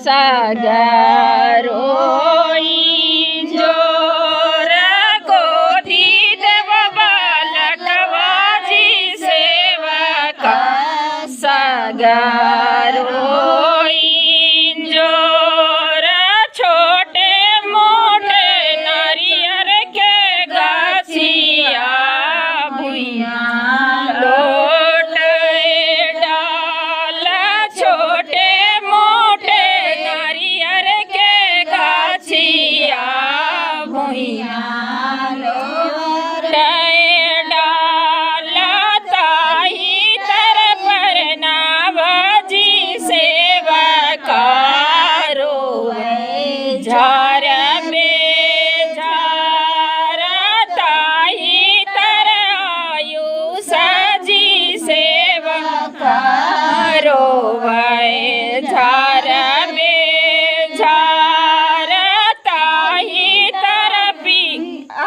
सागरो जोर गोदी देव बालकवाजी सेवका सागरो जोर छोटे मोटे नारियर के गाछिया भुइया लोट डाल छोटे मोटे नारियर के गाछिया भुइया लोट डाल ताही तर पर नावजी सेवका झार बेझार ताही तर आयु सजी सेवका रोवै झार बेझार ताही तर पी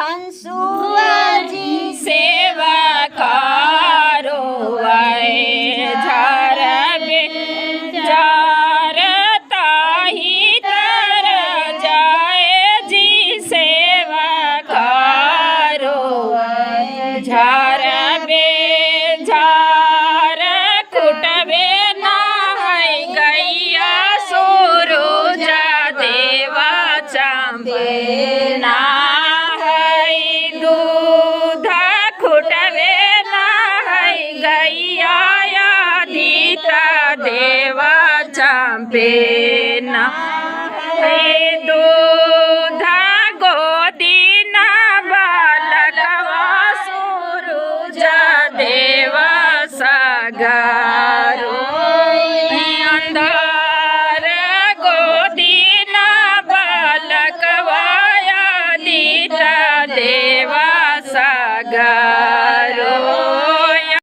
अंशुजी सेवका रोवै झार बेझार ताही तर जाए जी सेवका रोवै झार बेझार कुटबे नाहै गैया सूरुज देवा चांबे नाहै दूध खुटबे नाहै गैया आदित देवा चांबे नाहै दूध गोदी ना बालकवा सूरुज देवा सागर